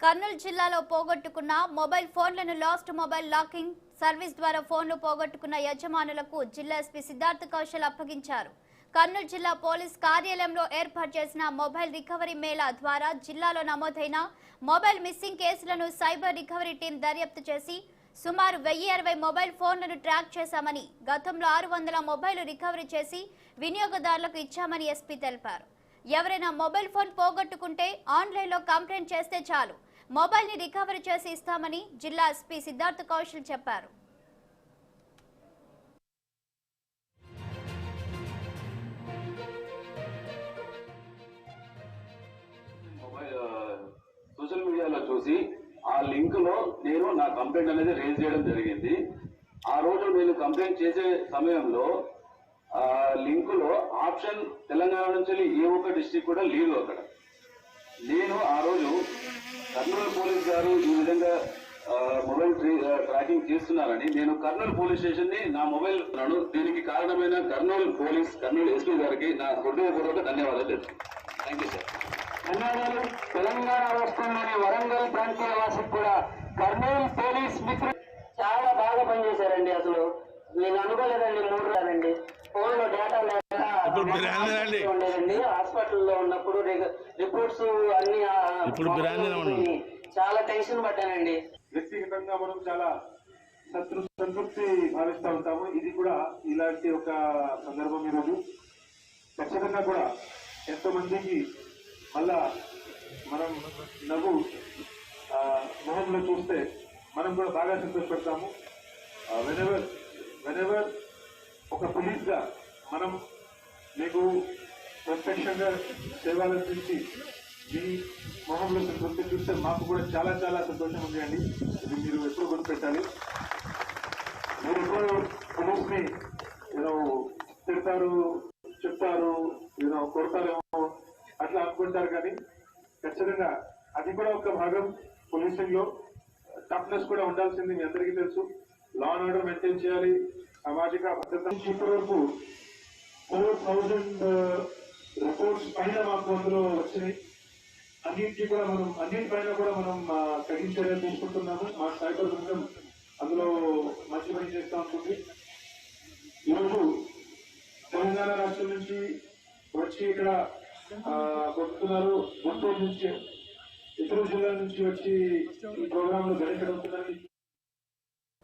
కర్నూలు జిల్లాలో పోగొట్టుకున్న మొబైల్ ఫోన్లను లాస్ట్ మొబైల్ లాకింగ్ సర్వీస్ ద్వారా ఫోన్లు పోగొట్టుకున్న యజమానులకు జిల్లా ఎస్పీ సిద్ధార్థ్ కౌశల్ అప్పగించారు. కర్నూలు జిల్లా పోలీస్ కార్యాలయంలో ఏర్పాటు చేసిన మొబైల్ రికవరీ మేళా ద్వారా జిల్లాలో నమోదైన మొబైల్ మిస్సింగ్ కేసులను సైబర్ రికవరీ టీం దర్యాప్తు చేసి సుమారు 1060 మొబైల్ ఫోన్లను ట్రాక్ చేశామని, గతంలో 600 మొబైల్ రికవరీ చేసి వినియోగదారులకు ఇచ్చామని ఎస్పీ తెలిపారు. ఎవరైనా మొబైల్ ఫోన్ పోగొట్టుకుంటే ఆన్లైన్లో కంప్లైంట్ చేస్తే చాలు, మొబైల్ ని రికవరీ చేసి ఇస్తామని జిల్లా ఎస్పీ సిద్ధార్థ్ కౌశల్ చెప్పారు. సోషల్ మీడియాలో చూసి ఆ లింక్ లో నేను నా కంప్లైంట్ అనేది రేజ్ చేయడం జరిగింది. ఆ రోజు నేను కంప్లైంట్ చేసే సమయంలో లింక్ లో ఆప్షన్ తెలంగాణ నుంచి ఏ ఒక్క డిస్ట్రిక్ట్ కూడా లేదు. అక్కడ నేను ఆ రోజు కర్నూలు పోలీస్ గారు ఈ విధంగా మొబైల్ ట్రాకింగ్ చేస్తున్నారని నేను కర్నూలు పోలీస్ స్టేషన్ ని నా మొబైల్ దీనికి కారణమైన కర్నూలు ఎస్పీ గారికి నా హృదయపూర్వక ధన్యవాదాలు. Thank you sir. ధన్యవాదాలు. తెలంగాణ రాష్ట్రంలోని వరంగల్ ప్రాంతీయ వాసికి కూడా కర్నూలు పోలీస్ మిత్రులు చాలా బాగా పనిచేశారండి. అసలు నేను అనుకోలేదండి. 3 రోజులండి ఫోన్ లో డేటా ఉండేదండి. హాస్పిటల్లో ఉన్నప్పుడు రిపోర్ట్స్ అన్ని చాలా టెన్షన్ పడ్డానండి. వ్యక్తిగతంగా మనం చాలా సంతృప్తి భావిస్తూ ఉంటాము. ఇది కూడా ఇలాంటి ఒక సందర్భం. ఈరోజు ఖచ్చితంగా కూడా ఎంతో మందికి మళ్ళా మనం నవ్వు మొహంలో చూస్తే మనం కూడా బాగా సంతోషపడతాము. వెనెవర్ ఒక పోలీస్ గా మనం మీకు ప్రత్యక్షంగా సేవలు అందించి మీ మొహంలో సంతృప్తి చూస్తే మాకు కూడా చాలా చాలా సంతోషం ఉంది అండి. ఇది మీరు ఎప్పుడు గుర్తుపెట్టాలి. మీరు ఎప్పుడు పోలీస్ ని తిడతారు, చెప్తారు, కొడతారేమో అట్లా అనుకుంటారు, కానీ ఖచ్చితంగా అది కూడా ఒక భాగం. పోలీసింగ్ లో టఫ్నెస్ కూడా ఉండాల్సింది మీ అందరికీ తెలుసు. లా అండ్ ఆర్డర్ మెయింటైన్ చేయాలి, సామాజిక భద్రత. ఇప్పటి వరకు 4000 రిపోర్ట్స్ పైన మాకు అందులో వచ్చినాయి. అన్నింటిపైన కూడా మనం కఠిన చర్యలు తీసుకుంటున్నాము. మా సైబర్ బృందం అందులో మంచి పని చేస్తూ ఉంటుంది. ఈరోజు తెలంగాణ రాష్ట్రం నుంచి వచ్చి ఇక్కడ కొడుతున్నారు, గుంటూరు నుంచి, ఇతర జిల్లాల నుంచి వచ్చి ఈ ప్రోగ్రాంలో గడిపడుతున్నారు.